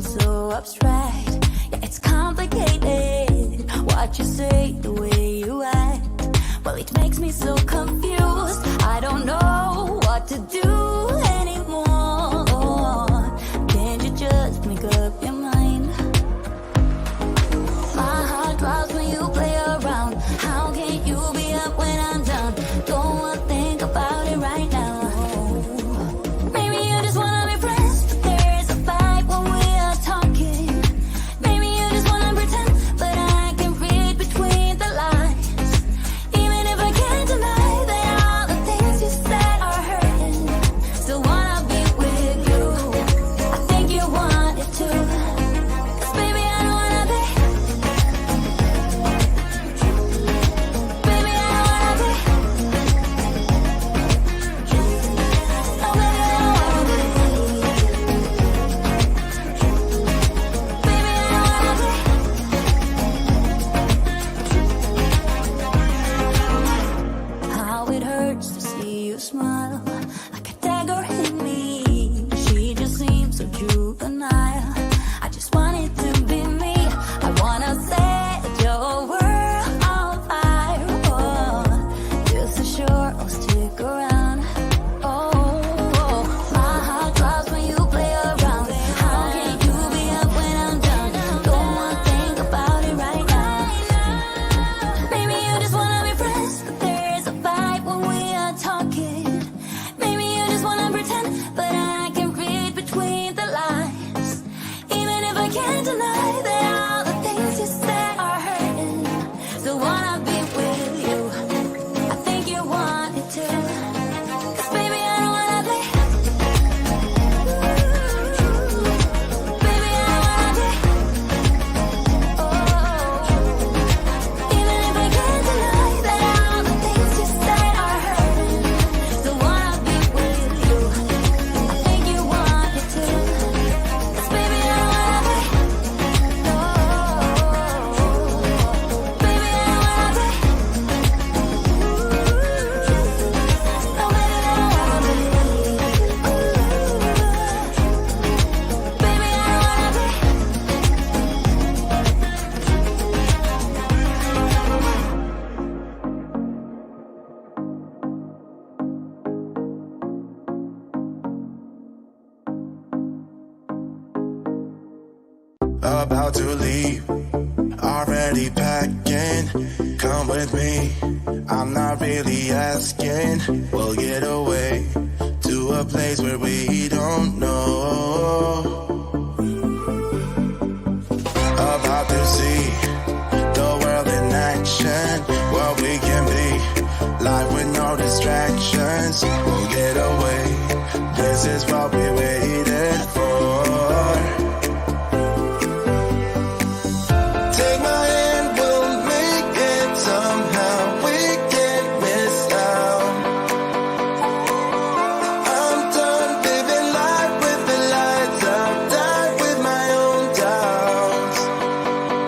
feel so abstract. Yeah, it's complicated. What you say, the way you act, well, it makes me so confused. I don't know what to do anymore. Can't you just make up your mind? My heart drops when you play around. How can you be up when I'm down? Don't wanna think about it right now. Maybe you just wanna be friends, but there is a fight when we are talking. Maybe you just wanna pretend, but I can read between the lines. Even if I can't deny that all the things you said are hurting, still wanna be with you. I think you want it too. 'Cause baby, I don't wanna be. Baby, I don't wanna be. No, baby, I don't wanna be. Baby, I don't wanna be. How it hurts to see you smile, like a dagger in me. She just seems so juvenile. I just want it to be me. I wanna set your world on fire. Oh, just so sure I'll stick around. Oh, my heart drops when you play around. How can you be up when I'm down? Don't wanna think about it right now. Maybe you just wanna be friends, but there is a fight when we are talking. Maybe you just wanna pretend, but I can read between the lines. Even if I can't deny that all the things you said are hurting, still wanna be with you. I think you want it too. 'Cause baby, I don't wanna be. Baby, I don't wanna be. Oh, even if I can't deny that all the things you said are hurting, still wanna be with you. I think you want it too. 'Cause baby, I don't wanna be. Oh, baby, I don't wanna be. No, baby, I don't wanna be. Baby, I don't wanna be. About to leave, already packing. Come with me, I'm not really asking. We'll get away to a place where we don't know. About to see the world in action, what we can be, life with no distractions. We'll get away, this is what we waited for. Take my hand, we'll make it somehow. We can't miss out. I'm done living life with the lights out. Die with my own doubts.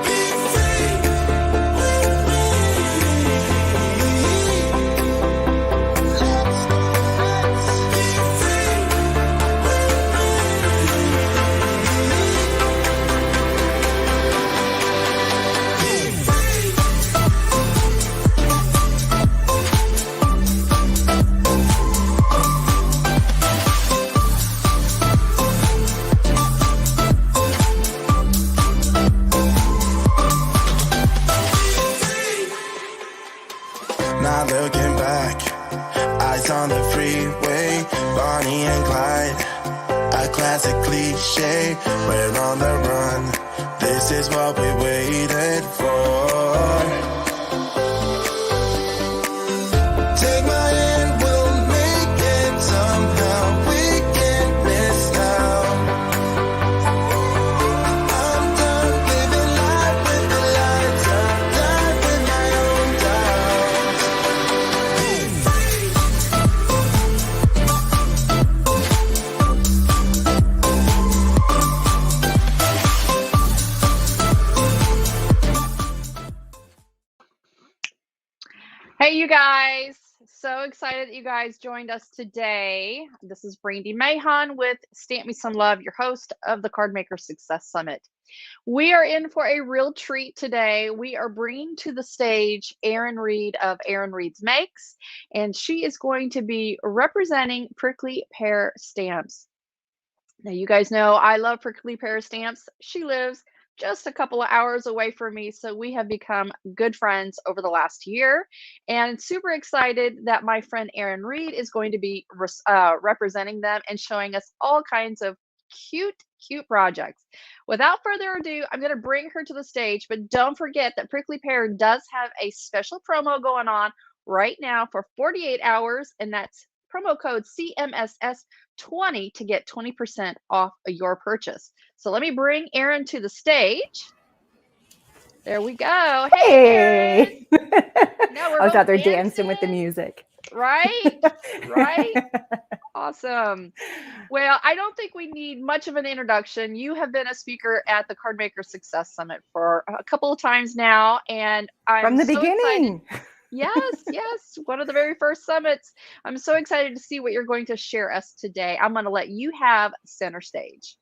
Be free with me. Let's be free Not looking back, eyes on the freeway, Bonnie and Clyde, a classic cliche. We're on the run, this is what we waited for. Take my hand, we'll make it somehow. We can't miss out. I'm done living life with the lights out. Die with my own doubts. Be free. Hey, you guys. so excited that you guys joined us today. This is Brandy Mahon with Stamp Me Some Love, your host of the Card Maker Success Summit. We are in for a real treat today. We are bringing to the stage Erin Reed of Erin Reed's Makes, and she is going to be representing Prickly Pear Stamps. Now, you guys know I love Prickly Pear Stamps. She lives just a couple of hours away from me, so we have become good friends over the last year. And super excited that my friend Erin Reed is going to be representing them and showing us all kinds of cute projects. Without further ado, I'm going to bring her to the stage, but don't forget that Prickly Pear does have a special promo going on right now for 48 hours, and that's promo code CMSS20 to get 20% off your purchase. So let me bring Erin to the stage. There we go. Hey, Erin. No, I was out there dancing with the music. Right? Awesome. Well, I don't think we need much of an introduction. You have been a speaker at the Card Maker Success Summit for a couple of times now, and I'm from the so beginning. Excited. Yes, one of the very first summits. I'm so excited to see what you're going to share us today. I'm going to let you have center stage.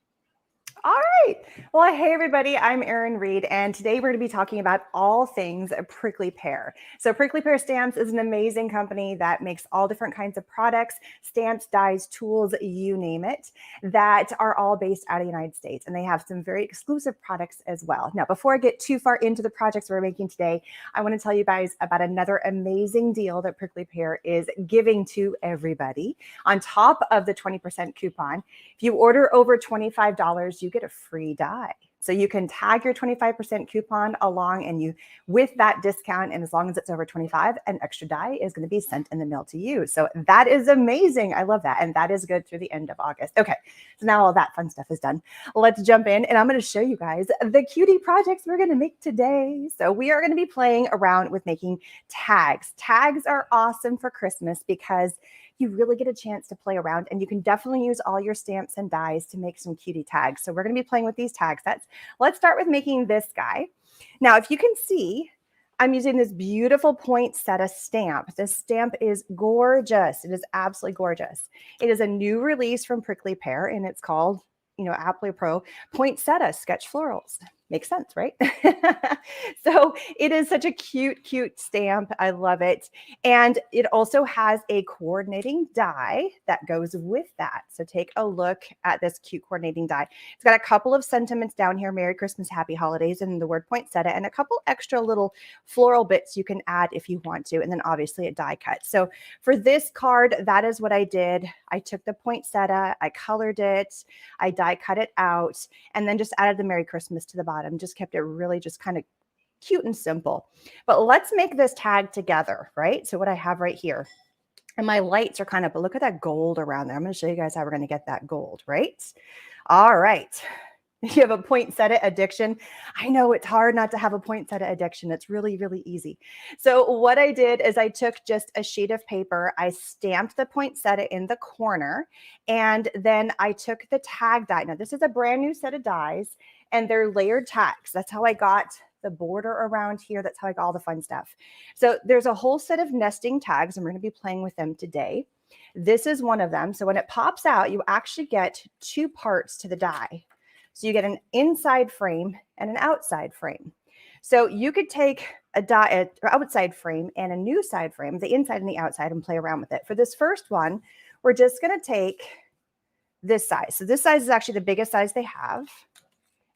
All right. Well, hey, everybody. I'm Erin Reed, and today we're going to be talking about all things Prickly Pear. So Prickly Pear Stamps is an amazing company that makes all different kinds of products, stamps, dies, tools, you name it, that are all based out of the United States. And they have some very exclusive products as well. Now, before I get too far into the projects we're making today, I want to tell you guys about another amazing deal that Prickly Pear is giving to everybody. On top of the 20% coupon, if you order over $25, you get a free die. So you can tag your 25% coupon along, and you, with that discount, and as long as it's over 25, an extra die is going to be sent in the mail to you. So that is amazing. I love that. And that is good through the end of August. Okay, so now all that fun stuff is done. Let's jump in, and I'm going to show you guys the cutie projects we're going to make today. So we are going to be playing around with making tags. Tags are awesome for Christmas because you really get a chance to play around, and you can definitely use all your stamps and dies to make some cutie tags. So we're going to be playing with these tag sets. Let's start with making this guy. Now, if you can see, I'm using this beautiful poinsettia stamp. This stamp is gorgeous. It is absolutely gorgeous. It is a new release from Prickly Pear, and it's called, aptly pro, Poinsettia Sketch Florals. Makes sense, right? So it is such a cute stamp. I love it. And it also has a coordinating die that goes with that. So take a look at this cute coordinating die. It's got a couple of sentiments down here: Merry Christmas, Happy Holidays, and the word poinsettia, and a couple extra little floral bits you can add if you want to. And then obviously a die cut. So for this card, that is what I did. I took the poinsettia, I colored it, I die cut it out, and then just added the Merry Christmas to the bottom. Just kept it really just kind of cute and simple. But let's make this tag together, right? So what I have right here, and my lights are kind of, but look at that gold around there. I'm going to show you guys how we're going to get that gold, right? All right. You have a poinsettia addiction. I know it's hard not to have a poinsettia addiction. It's really easy. So what I did is I took just a sheet of paper. I stamped the poinsettia in the corner, and then I took the tag die. Now, this is a brand new set of dies, and they're layered tags. That's how I got the border around here. That's how I got all the fun stuff. So there's a whole set of nesting tags, and we're going to be playing with them today. This is one of them. So when it pops out, you actually get two parts to the die. So you get an inside frame and an outside frame. So you could take a die, or outside frame and a new side frame, the inside and the outside, and play around with it. For this first one, we're just going to take this size. So this size is actually the biggest size they have.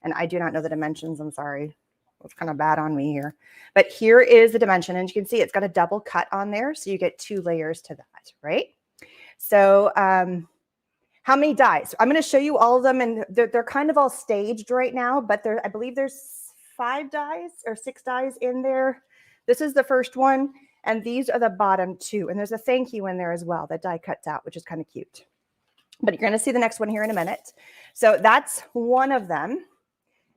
And I do not know the dimensions. I'm sorry. It's kind of bad on me here. But here is the dimension. And you can see it's got a double cut on there. So you get two layers to that, right? So how many dies? I'm going to show you all of them. And they're kind of all staged right now. But I believe there's 5 dies or 6 dies in there. This is the first one. And these are the bottom 2. And there's a thank you in there as well that die cuts out, which is kind of cute. But you're going to see the next one here in a minute. So that's one of them.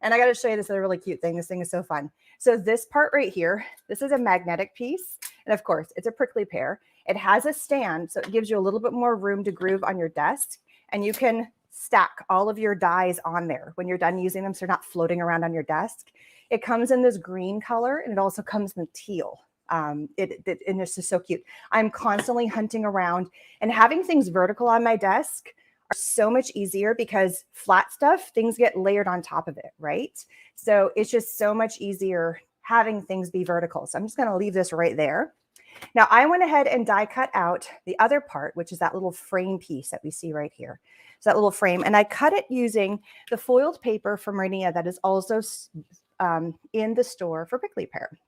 And I got to show you this other really cute thing. This thing is so fun. So this part right here, this is a magnetic piece. And of course, it's a prickly pear. It has a stand, so it gives you a little bit more room to groove on your desk. And you can stack all of your dies on there when you're done using them, so they're not floating around on your desk. It comes in this green color, and it also comes in teal. And it's just so cute. I'm constantly hunting around, and having things vertical on my desk are so much easier because flat stuff, things get layered on top of it, right? So it's just so much easier having things be vertical. So I'm just going to leave this right there. Now I went ahead and die cut out the other part, which is that little frame piece that we see right here. So that little frame, and I cut it using the foiled paper from Rainier that is also in the store for Prickly Pear.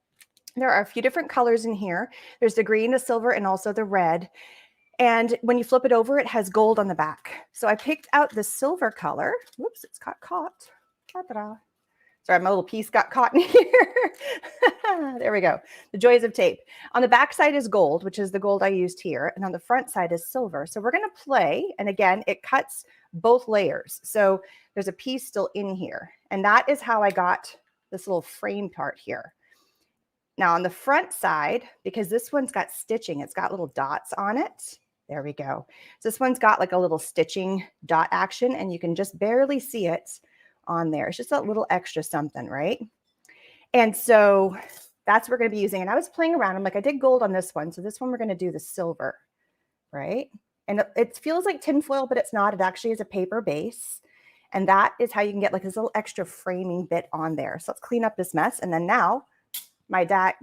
There are a few different colors in here. There's the green, the silver, and also the red. And when you flip it over, it has gold on the back. So I picked out the silver color. Whoops, it's got caught. Ta-da. Sorry, my little piece got caught in here. There we go. The joys of tape. On the back side is gold, which is the gold I used here. And on the front side is silver. So we're going to play. And again, it cuts both layers. So there's a piece still in here. And that is how I got this little frame part here. Now on the front side, because this one's got stitching, it's got little dots on it. There we go. So this one's got like a little stitching dot action, and you can just barely see it on there. It's just a little extra something, right? And so that's what we're going to be using. And I was playing around. I'm like, I did gold on this one. So this one, we're going to do the silver, right? And it feels like tinfoil, but it's not. It actually is a paper base. And that is how you can get like this little extra framing bit on there. So let's clean up this mess. And then now my die,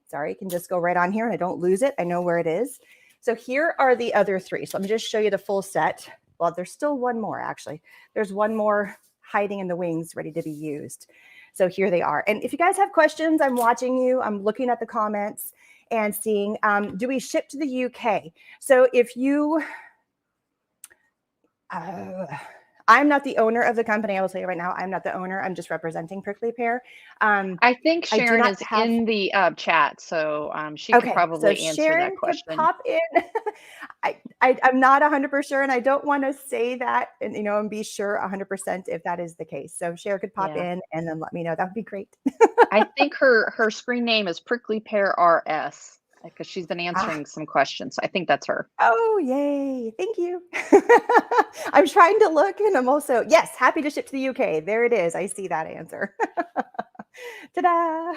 sorry, can just go right on here and I don't lose it. I know where it is. So here are the other three. So let me just show you the full set. Well, there's still one more actually. There's one more hiding in the wings ready to be used. So here they are. And if you guys have questions, I'm watching you. I'm looking at the comments and seeing, do we ship to the UK? So if you, I'm not the owner of the company. I will tell you right now, I'm not the owner. I'm just representing Prickly Pear. I think Sharon is in the chat, so she could probably answer that question. Could pop in. I'm not 100% sure, and I don't want to say that and and be sure 100% if that is the case. So Sharon could pop in and then let me know. That would be great. I think her screen name is Prickly Pear RS. Because she's been answering some questions. I think that's her. Oh, yay. Thank you. I'm trying to look and I'm also, yes, happy to ship to the UK. There it is. I see that answer. Ta-da.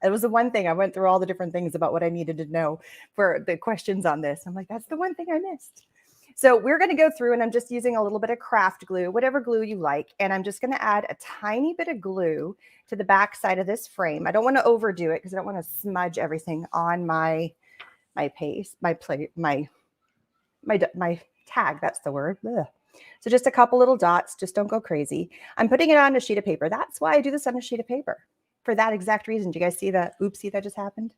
It was the one thing. I went through all the different things about what I needed to know for the questions on this. I'm like, that's the one thing I missed. So we're going to go through and I'm just using a little bit of craft glue, whatever glue you like. And I'm just going to add a tiny bit of glue to the back side of this frame. I don't want to overdo it because I don't want to smudge everything on my paste, my tag. That's the word. Ugh. So just a couple little dots. Just don't go crazy. I'm putting it on a sheet of paper. That's why I do this on a sheet of paper. For that exact reason. Do you guys see that oopsie that just happened?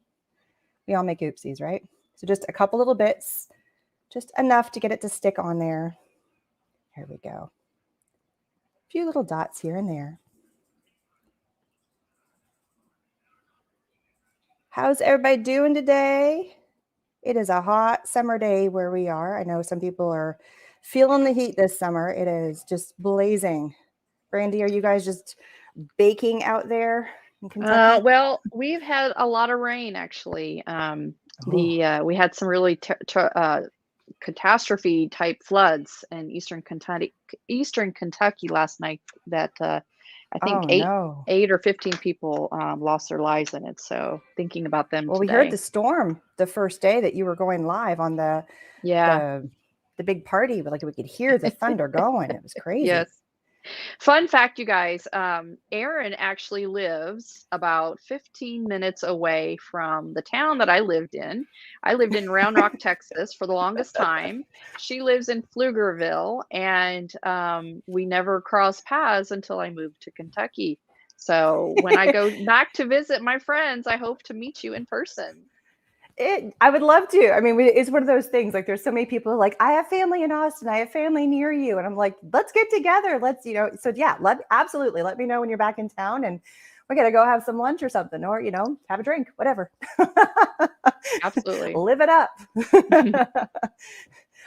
We all make oopsies, right? So just a couple little bits. Just enough to get it to stick on there. Here we go. A few little dots here and there. How's everybody doing today? It is a hot summer day where we are. I know some people are feeling the heat this summer. It is just blazing. Brandy, are you guys just baking out there in Kentucky? Well, we've had a lot of rain actually. We had some really catastrophe type floods in eastern Kentucky last night that I think eight or 15 people lost their lives in it. So thinking about them today. We heard the storm the first day that you were going live on the big party, but like we could hear the thunder going. It was crazy. Yes. Fun fact, you guys, Erin actually lives about 15 minutes away from the town that I lived in. I lived in Round Rock, Texas for the longest time. She lives in Pflugerville, and we never crossed paths until I moved to Kentucky. So when I go back to visit my friends, I hope to meet you in person. I would love to. I mean, it's one of those things, like there's so many people like, I have family in Austin, I have family near you. And I'm like, let's get together. Let's, so yeah, absolutely. Let me know when you're back in town and we're going to go have some lunch or something, or, have a drink, whatever. Absolutely. Live it up.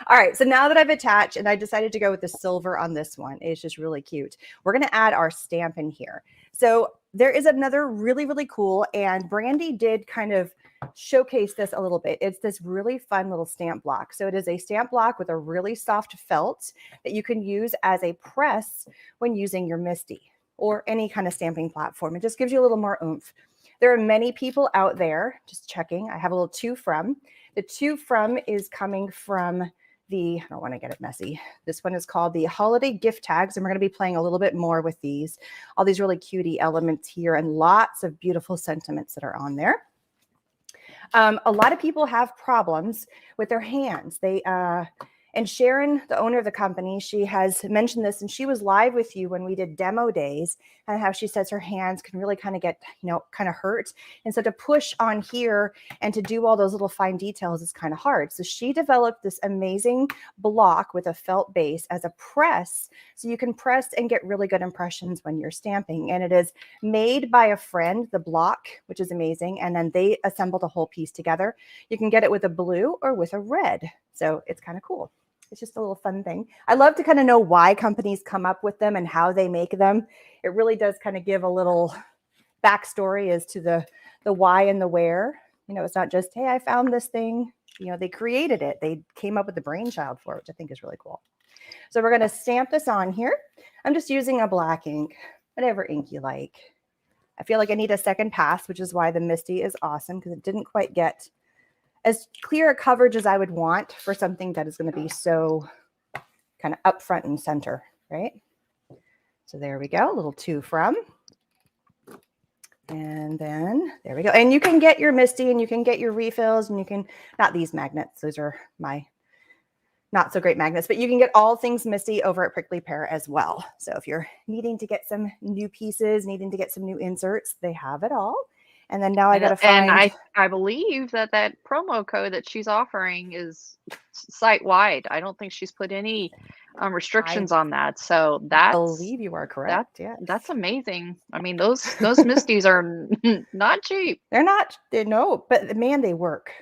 All right. So now that I've attached and I decided to go with the silver on this one, it's just really cute. We're going to add our stamp in here. So there is another really, really cool, and Brandy did kind of showcase this a little bit. It's this really fun little stamp block. So it is a stamp block with a really soft felt that you can use as a press when using your MISTI or any kind of stamping platform. It just gives you a little more oomph. There are many people out there, just checking. I have a little to from. The to from is coming from I don't want to get it messy. This one is called the holiday gift tags, and we're going to be playing a little bit more with these. All these really cutie elements here and lots of beautiful sentiments that are on there. A lot of people have problems with their hands. And Sharon, the owner of the company, she has mentioned this, and she was live with you when we did demo days, and how she says her hands can really kind of get, kind of hurt. And so to push on here and to do all those little fine details is kind of hard. So she developed this amazing block with a felt base as a press, so you can press and get really good impressions when you're stamping. And it is made by a friend, the block, which is amazing. And then they assembled a whole piece together. You can get it with a blue or with a red. So it's kind of cool. It's just a little fun thing. I love to kind of know why companies come up with them and how they make them. It really does kind of give a little backstory as to the why and the where. It's not just, hey, I found this thing. They created it. They came up with the brainchild for it, which I think is really cool. So we're going to stamp this on here. I'm just using a black ink, whatever ink you like. I feel like I need a second pass, which is why the Misty is awesome, because it didn't quite get as clear a coverage as I would want for something that is going to be so kind of up front and center, right? So there we go, a little to from. And then there we go. And you can get your Misty and you can get your refills, and you can, not these magnets, those are my not so great magnets, but you can get all things Misty over at Prickley Pear as well. So if you're needing to get some new pieces, needing to get some new inserts, they have it all. And then now I got to find. And I believe that promo code that she's offering is site wide. I don't think she's put any restrictions on that. So I believe you are correct. Yeah, that's amazing. I mean, those Misties are not cheap. They're not. No, but man, they work.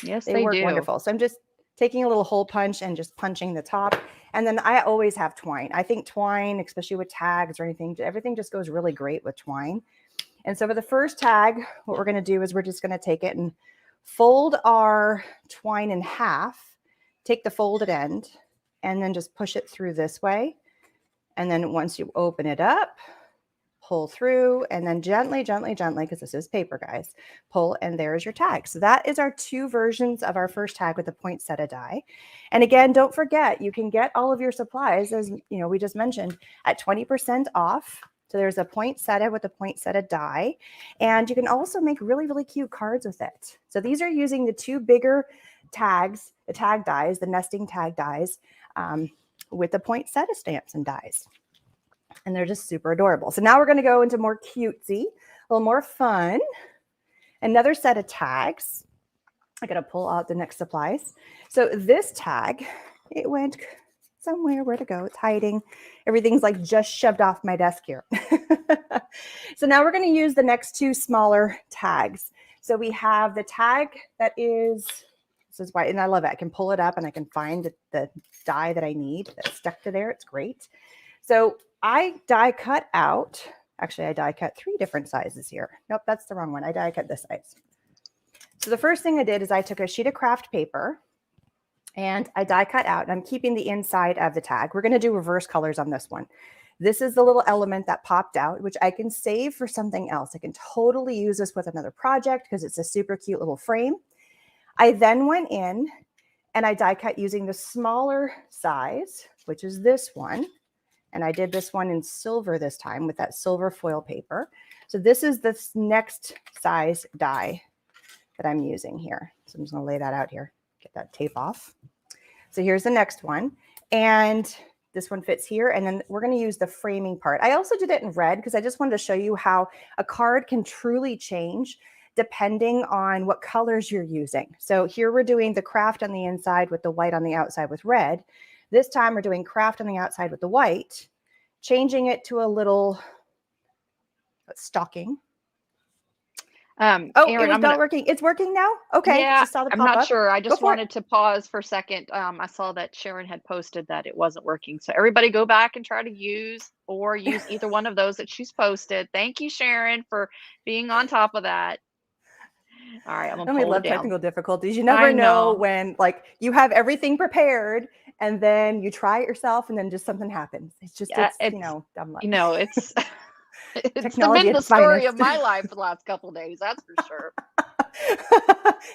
Yes, they work do. Wonderful. So I'm just taking a little hole punch and just punching the top. And then I always have twine. I think twine, especially with tags or anything, everything just goes really great with twine. And so for the first tag, what we're going to do is we're just going to take it and fold our twine in half, take the folded end, and then just push it through this way. And then once you open it up, pull through, and then gently, gently, gently, because this is paper, guys, pull, and there's your tag. So that is our two versions of our first tag with the poinsettia die. And again, don't forget, you can get all of your supplies, as we just mentioned, at 20% off. So there's a poinsettia with a poinsettia die, and you can also make really, really cute cards with it. So these are using the two bigger tags, the tag dies, the nesting tag dies, with the poinsettia stamps and dies. And they're just super adorable. So now we're going to go into more cutesy, a little more fun. Another set of tags. I got to pull out the next supplies. So this tag, it went somewhere. Where to go? It's hiding. Everything's like just shoved off my desk here. So now we're going to use the next two smaller tags. So we have the tag that is, this is white, and I love it. I can pull it up and I can find the die that I need that's stuck to there. It's great. So I die cut out, actually I die cut 3 different sizes here. Nope, that's the wrong one. I die cut this size. So the first thing I did is I took a sheet of craft paper and I die cut out, and I'm keeping the inside of the tag. We're going to do reverse colors on this one. This is the little element that popped out, which I can save for something else. I can totally use this with another project because it's a super cute little frame. I then went in and I die cut using the smaller size, which is this one. And I did this one in silver this time with that silver foil paper. So this is the next size die that I'm using here. So I'm just going to lay that out here, get that tape off. So here's the next one. And this one fits here. And then we're going to use the framing part. I also did it in red because I just wanted to show you how a card can truly change depending on what colors you're using. So here we're doing the craft on the inside with the white on the outside with red. This time we're doing craft on the outside with the white, changing it to a little stocking. Aaron, it was not working. It's working now? Okay. Yeah, just saw the I'm not pop-up. sure. I just wanted to pause for a second. I saw that Sharon had posted that it wasn't working. So everybody go back and try to use either one of those that she's posted. Thank you, Sharon, for being on top of that. All right, I'm gonna I love technical difficulties. You never know when you have everything prepared and then you try it yourself and then just something happens. It's just, dumb luck. It's It's Technology been at the its story finest. of my life for the last couple of days, that's for sure.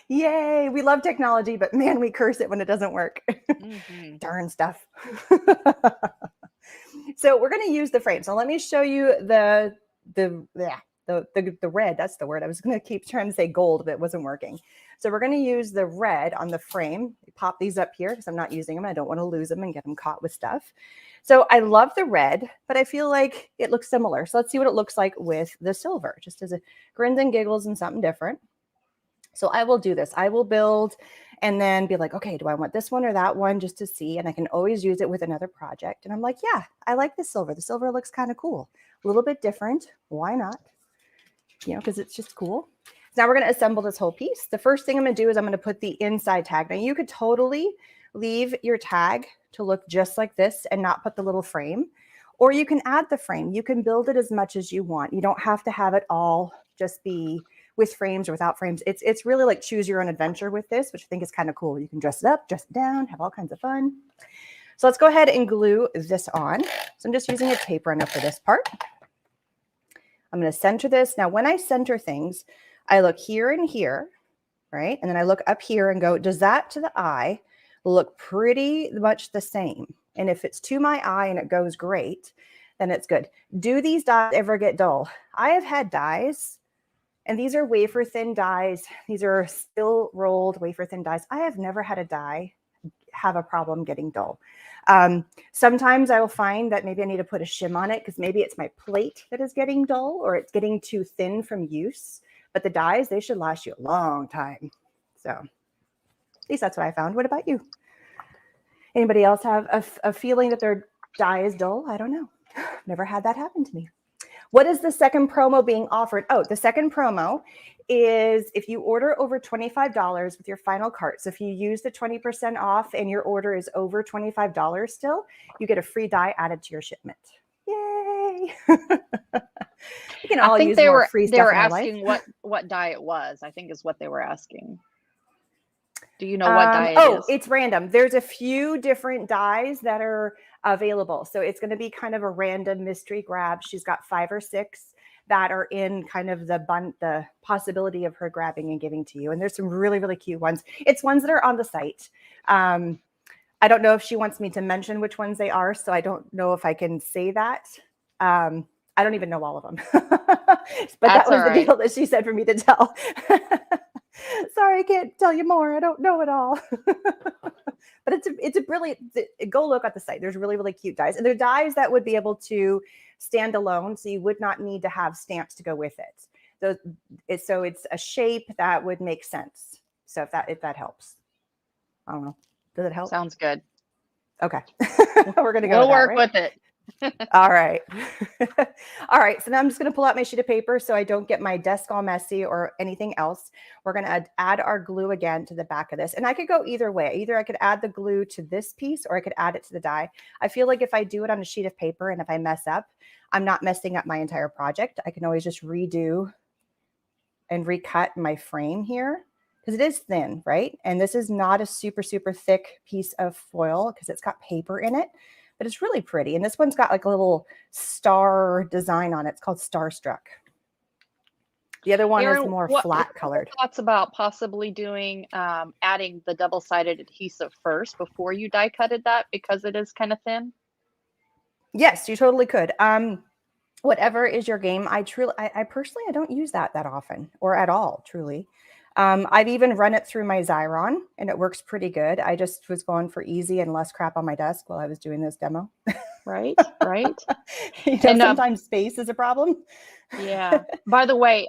Yay, we love technology, but man, we curse it when it doesn't work. Mhm. Darn stuff. So we're going to use the frame. So let me show you the red. That's the word. I was going to keep trying to say gold, but it wasn't working. So we're going to use the red on the frame. Pop these up here because I'm not using them. I don't want to lose them and get them caught with stuff. So I love the red, but I feel like it looks similar. So let's see what it looks like with the silver, just as a grins and giggles and something different. So I will do this. I will build and then be like, okay, do I want this one or that one, just to see? And I can always use it with another project. And I'm like, yeah, I like the silver. The silver looks kind of cool. A little bit different. Why not? You know, because it's just cool. So now we're going to assemble this whole piece. The first thing I'm going to do is I'm going to put the inside tag. Now you could totally leave your tag to look just like this and not put the little frame, or you can add the frame. You can build it as much as you want. You don't have to have it all just be with frames or without frames. It's really like choose your own adventure with this, which I think is kind of cool. You can dress it up, dress it down, have all kinds of fun. So let's go ahead and glue this on. So I'm just using a tape runner for this part. I'm going to center this. Now, when I center things, I look here and here, right? And then I look up here and go, does that to the eye look pretty much the same? And if it's to my eye and it goes great, then it's good. Do these dies ever get dull? I have had dies, and these are wafer thin dies. These are still rolled wafer thin dies. I have never had a die have a problem getting dull. Sometimes I will find that maybe I need to put a shim on it because maybe it's my plate that is getting dull or it's getting too thin from use. But the dies, they should last you a long time. So at least that's what I found. What about you? Anybody else have a feeling that their die is dull? I don't know. Never had that happen to me. What is the second promo being offered? Oh, the second promo is if you order over $25 with your final cart. So if you use the 20% off and your order is over $25 still, you get a free die added to your shipment. Yay! We can all I think use they more were free they stuff were in our life. asking what dye it was. I think is what they were asking. Do you know what dye it is? It's random. There's a few different dyes that are available. So it's going to be kind of a random mystery grab. She's got 5 or 6 that are in kind of the possibility of her grabbing and giving to you. And there's some really, really cute ones. It's ones that are on the site. I don't know if she wants me to mention which ones they are, so I don't know if I can say that. I don't even know all of them. But that was the deal that she said for me to tell. Sorry, I can't tell you more. I don't know it all. But it's a brilliant, go look at the site. There's really, really cute dies. And they're dies that would be able to stand alone. So you would not need to have stamps to go with it. So it's a shape that would make sense. So if that helps. I don't know. Does it help? Sounds good. Okay. We're going to go We'll work right? with it. All right. All right. So now I'm just going to pull out my sheet of paper so I don't get my desk all messy or anything else. We're going to add our glue again to the back of this. And I could go either way. Either I could add the glue to this piece or I could add it to the die. I feel like if I do it on a sheet of paper and if I mess up, I'm not messing up my entire project. I can always just redo and recut my frame here because it is thin, right? And this is not a super, super thick piece of foil because it's got paper in it. But it's really pretty. And this one's got like a little star design on it. It's called Starstruck. The other one is more flat colored. Thoughts about possibly doing, adding the double-sided adhesive first before you die cutted that because it is kind of thin? Yes, you totally could. Whatever is your game. I personally, I don't use that often or at all, truly. I've even run it through my Xyron and it works pretty good. I just was going for easy and less crap on my desk while I was doing this demo. Right, right. Sometimes space is a problem. Yeah. By the way,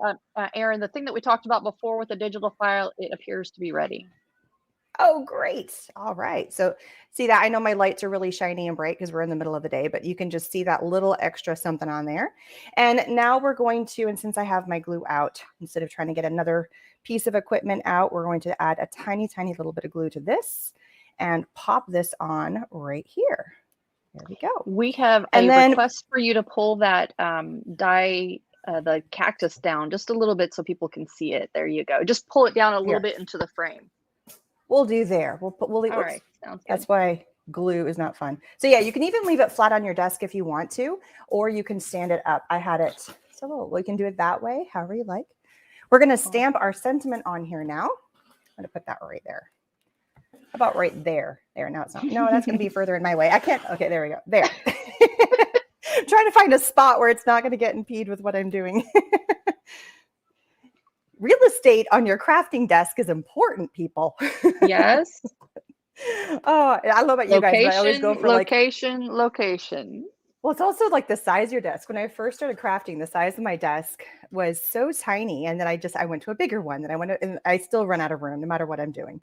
Erin, the thing that we talked about before with the digital file, it appears to be ready. Oh, great. All right. So see that? I know my lights are really shiny and bright because we're in the middle of the day, but you can just see that little extra something on there. And now we're going to, and since I have my glue out, instead of trying to get another piece of equipment out, we're going to add a tiny, tiny little bit of glue to this and pop this on right here. There we go. We have request for you to pull that die, the cactus down just a little bit so people can see it. There you go. Just pull it down a little bit into the frame. We'll do there. All right. Sounds good. That's why glue is not fun. So yeah, you can even leave it flat on your desk if you want to, or you can stand it up. I had it, so we can do it that way, however you like. We're going to stamp our sentiment on here now. I'm going to put that right there. How about right there? There, now it's not. No, that's going to be further in my way. I can't. Okay, there we go. There. I'm trying to find a spot where it's not going to get impede with what I'm doing. Real estate on your crafting desk is important, people. Yes. Oh, I love about you guys, but I always go for location. Well, it's also like the size of your desk. When I first started crafting, the size of my desk was so tiny. And then I went to a bigger one. Then and I still run out of room no matter what I'm doing.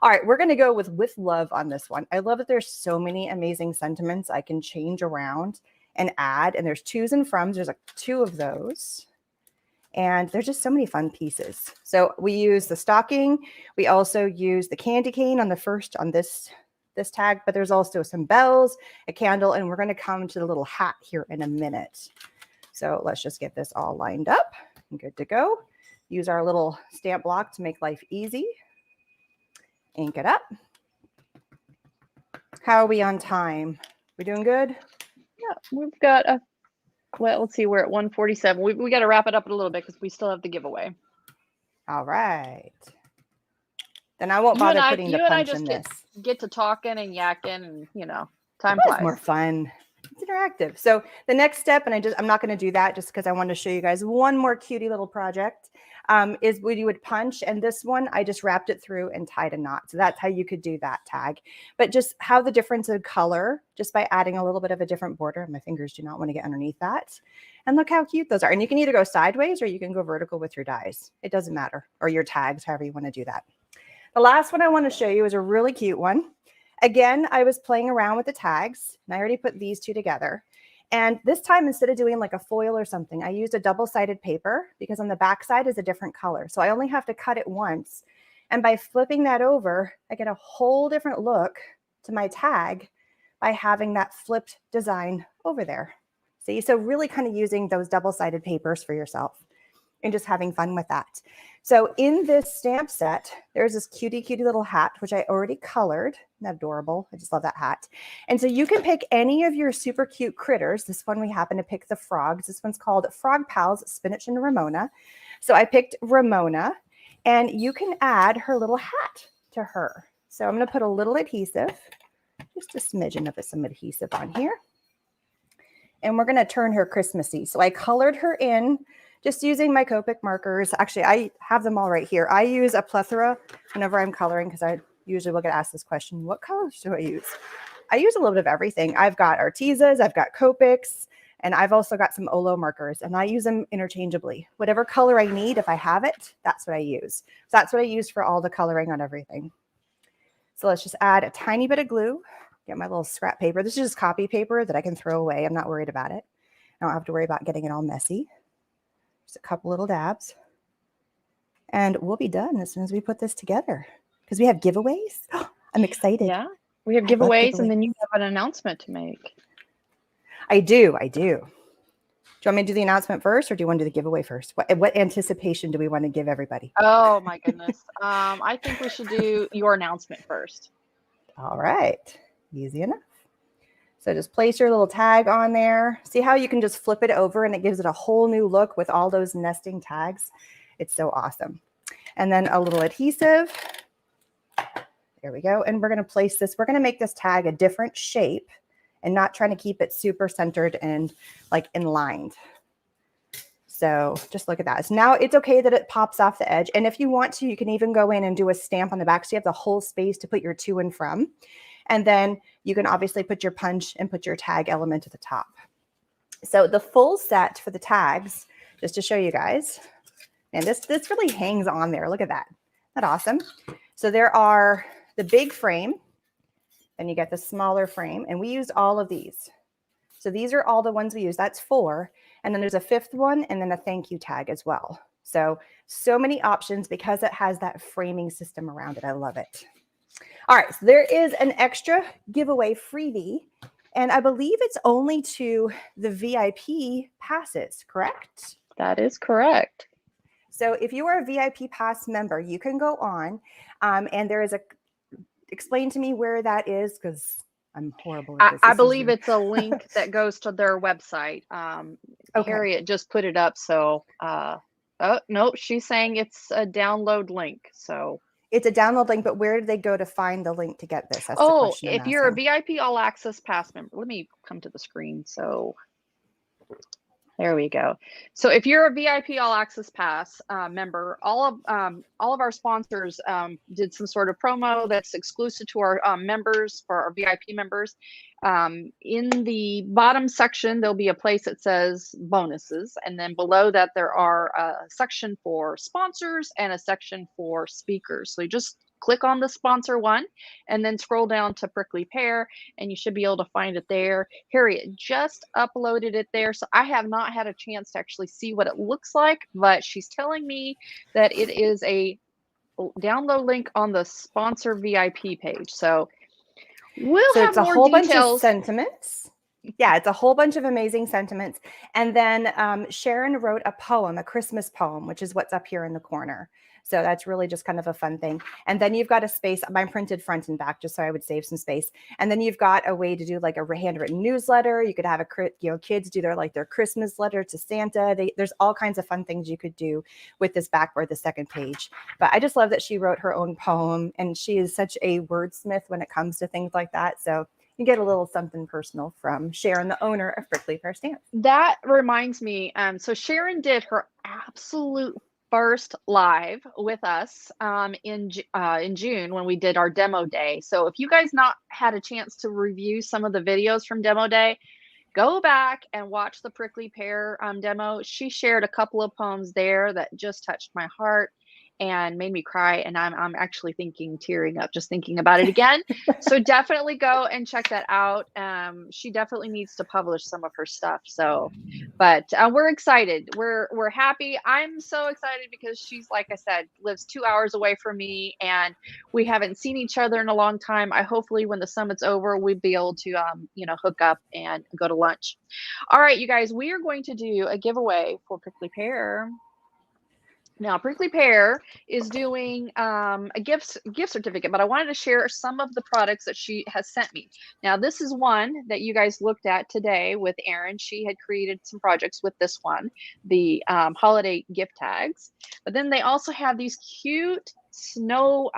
All right, we're going to go with love on this one. I love that there's so many amazing sentiments I can change around and add. And there's to's and froms. There's like 2 of those. And there's just so many fun pieces. So we use the stocking. We also use the candy cane on this tag, but there's also some bells, a candle, and we're going to come to the little hat here in a minute. So let's just get this all lined up and good to go. Use our little stamp block to make life easy. Ink it up. How are we on time? We doing good? Yeah, we've got well, let's see, we're at 1:47. We got to wrap it up a little bit because we still have the giveaway. All right. Then I won't bother putting the punch in this. Get to talking and yakking, and time It's flies. more fun. It's interactive. So the next step, and I'm not going to do that just because I wanted to show you guys one more cutie little project, is when you would punch. And this one, I just wrapped it through and tied a knot. So that's how you could do that tag. But just how the difference of color, just by adding a little bit of a different border. My fingers do not want to get underneath that. And look how cute those are. And you can either go sideways or you can go vertical with your dies. It doesn't matter. Or your tags, however you want to do that. The last one I want to show you is a really cute one. Again, I was playing around with the tags, and I already put these 2 together. And this time, instead of doing like a foil or something, I used a double-sided paper because on the back side is a different color. So I only have to cut it once. And by flipping that over, I get a whole different look to my tag by having that flipped design over there. See, so really kind of using those double-sided papers for yourself and just having fun with that. So in this stamp set, there's this cutie little hat, which I already colored. Isn't that adorable? I just love that hat. And so you can pick any of your super cute critters. This one, we happen to pick the frogs. This one's called Frog Pals, Spinach and Ramona. So I picked Ramona, and you can add her little hat to her. So I'm going to put a little adhesive, just a smidgen of some adhesive on here. And we're going to turn her Christmassy. So I colored her in just using my Copic markers. Actually, I have them all right here. I use a plethora whenever I'm coloring because I usually will get asked this question, what colors do I use? I use a little bit of everything. I've got Artezas, I've got Copics, and I've also got some Olo markers, and I use them interchangeably. Whatever color I need, if I have it, that's what I use. So that's what I use for all the coloring on everything. So let's just add a tiny bit of glue. Get my little scrap paper. This is just copy paper that I can throw away. I'm not worried about it. I don't have to worry about getting it all messy. Just a couple little dabs. And we'll be done as soon as we put this together. Because we have giveaways. I'm excited. Yeah, we have giveaways, and then you have an announcement to make. I do. Do you want me to do the announcement first, or do you want to do the giveaway first? What anticipation do we want to give everybody? Oh, my goodness. I think we should do your announcement first. All right. Easy enough. So just place your little tag on there. See how you can just flip it over and it gives it a whole new look with all those nesting tags. It's so awesome. And then a little adhesive. There we go. And we're going to place this. We're going to make this tag a different shape and not trying to keep it super centered and like inlined. So just look at that. So now it's okay that it pops off the edge. And if you want to, you can even go in and do a stamp on the back so you have the whole space to put your to and from. And then you can obviously put your punch and put your tag element at the top. So the full set for the tags, just to show you guys, and this really hangs on there. Look at that. Isn't that awesome? So there are the big frame, then you get the smaller frame, and we used all of these. So these are all the ones we use. That's 4. And then there's a 5th one and then a thank you tag as well. So many options because it has that framing system around it. I love it. All right, so there is an extra giveaway freebie, and I believe it's only to the VIP passes, correct? That is correct. So if you are a VIP pass member, you can go on, and there is explain to me where that is because I'm horrible with this. I This is believe Zoom. it's a link that goes to their website. Okay. Harriet just put it up, so oh no, she's saying it's a download link. So It's a download link, but where do they go to find the link to get this? That's the oh, question I'm if you're a asking. VIP All Access Pass member, let me come to the screen. So there we go. So if you're a VIP All Access Pass member, all of our sponsors did some sort of promo that's exclusive to our members, for our VIP members. In the bottom section, there'll be a place that says bonuses, and then below that there are a section for sponsors and a section for speakers. So you just click on the sponsor one and then scroll down to Prickly Pear, and you should be able to find it there. Harriet just uploaded it there, so I have not had a chance to actually see what it looks like, but she's telling me that it is a download link on the sponsor VIP page. So we'll So have it's a more whole bunch of details. sentiments. Yeah, it's a whole bunch of amazing sentiments. And then Sharon wrote a poem, a Christmas poem, which is what's up here in the corner. So that's really just kind of a fun thing. And then you've got a space, mine printed front and back, just so I would save some space. And then you've got a way to do like a handwritten newsletter. You could have kids do their Christmas letter to Santa. There's all kinds of fun things you could do with this backboard, the second page. But I just love that she wrote her own poem, and she is such a wordsmith when it comes to things like that. So you get a little something personal from Sharon, the owner of Prickley Pear Stamps. That reminds me, so Sharon did her absolute first live with us in June when we did our demo day. So if you guys not had a chance to review some of the videos from demo day, go back and watch the Prickly Pear demo. She shared a couple of poems there that just touched my heart and made me cry, and I'm actually tearing up just thinking about it again. So definitely go and check that out. She definitely needs to publish some of her stuff. So, but we're excited. We're happy. I'm so excited because she's, like I said, lives 2 hours away from me, and we haven't seen each other in a long time. Hopefully when the summit's over, we'll be able to hook up and go to lunch. All right, you guys, we are going to do a giveaway for Prickly Pear. Now, Prickly Pear is doing a gift certificate, but I wanted to share some of the products that she has sent me. Now, this is one that you guys looked at today with Erin. She had created some projects with this one, the holiday gift tags. But then they also have these cute snow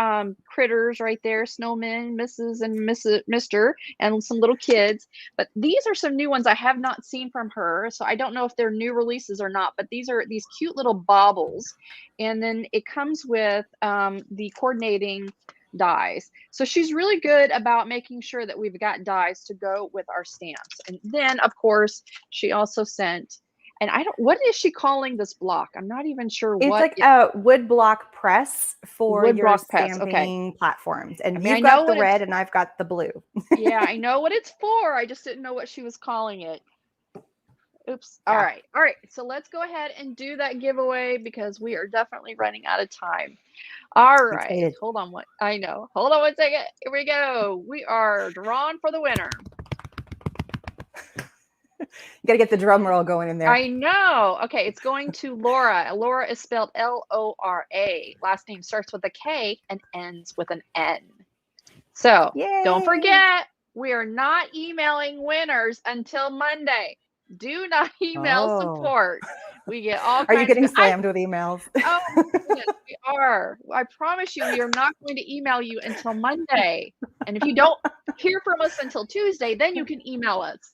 critters right there, snowmen, Mrs. and Mr. and some little kids. But these are some new ones I have not seen from her, so I don't know if they're new releases or not, but these are these cute little baubles. And then it comes with the coordinating dies. So she's really good about making sure that we've got dies to go with our stamps. And then of course she also sent, and what is she calling this block? I'm not even sure it's what. It's like a wood block press for wood your block press. stamping platforms. And I mean, you've got the red and I've got the blue. Yeah, I know what it's for. I just didn't know what she was calling it. Oops. Yeah. All right. So let's go ahead and do that giveaway because we are definitely running out of time. All right. Hold on one second. Here we go. We are drawn for the winner. You got to get the drum roll going in there. I know. Okay, it's going to Laura. Laura is spelled Lora. Last name starts with a K and ends with an N. So Don't forget, we are not emailing winners until Monday. Do not email support. We get all kinds. Are you getting slammed with emails? Oh, yes, we are. I promise you, we are not going to email you until Monday. And if you don't hear from us until Tuesday, then you can email us.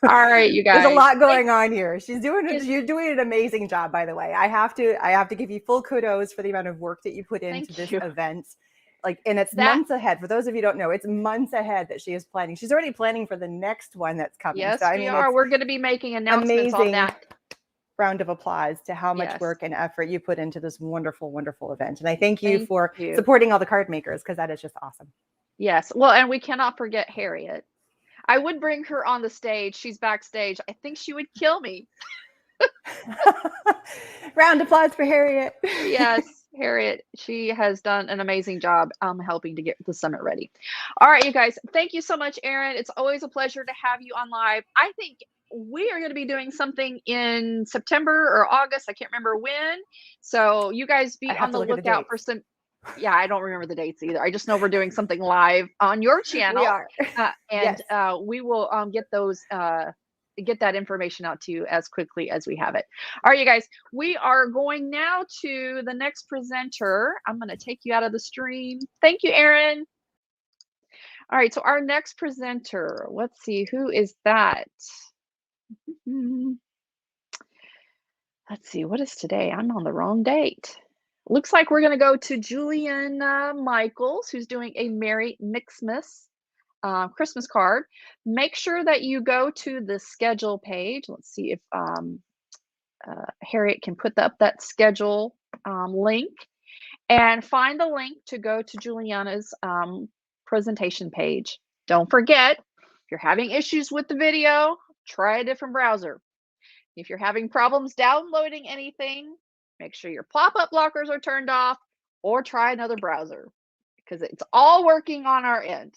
All right, you guys. There's a lot going on here. You're doing an amazing job, by the way. I have to give you full kudos for the amount of work that you put into this event. And it's months ahead. For those of you who don't know, it's months ahead that she is planning. She's already planning for the next one that's coming. Yes, we are. We're going to be making announcements on that. Round of applause to how much work and effort you put into this wonderful, wonderful event. And I thank you for supporting all the card makers, because that is just awesome. Yes. Well, and we cannot forget Harriet. I would bring her on the stage. She's backstage. I think she would kill me. Round of applause for Harriet. Yes, Harriet. She has done an amazing job helping to get the summit ready. All right, you guys. Thank you so much, Erin. It's always a pleasure to have you on live. I think we are going to be doing something in September or August. I can't remember when. So you guys be on the lookout for some. Yeah, I don't remember the dates either. I just know we're doing something live on your channel. We are. And Yes. we will get that information out to you as quickly as we have it. All right, you guys, we are going now to the next presenter. I'm going to take you out of the stream. Thank you, Erin. All right, so our next presenter, let's see, who is that? Let's see, what is today? I'm on the wrong date. Looks like we're going to go to Julian Michaels, who's doing a Merry Mixmas Christmas card. Make sure that you go to the schedule page. Let's see if Harriet can put up that schedule link, and find the link to go to Juliana's presentation page. Don't forget, if you're having issues with the video, try a different browser. If you're having problems downloading anything, make sure your pop-up blockers are turned off, or try another browser, because it's all working on our end.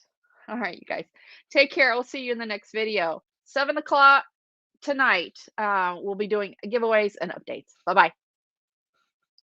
All right, you guys, take care. We'll see you in the next video. 7 o'clock tonight, we'll be doing giveaways and updates. Bye-bye.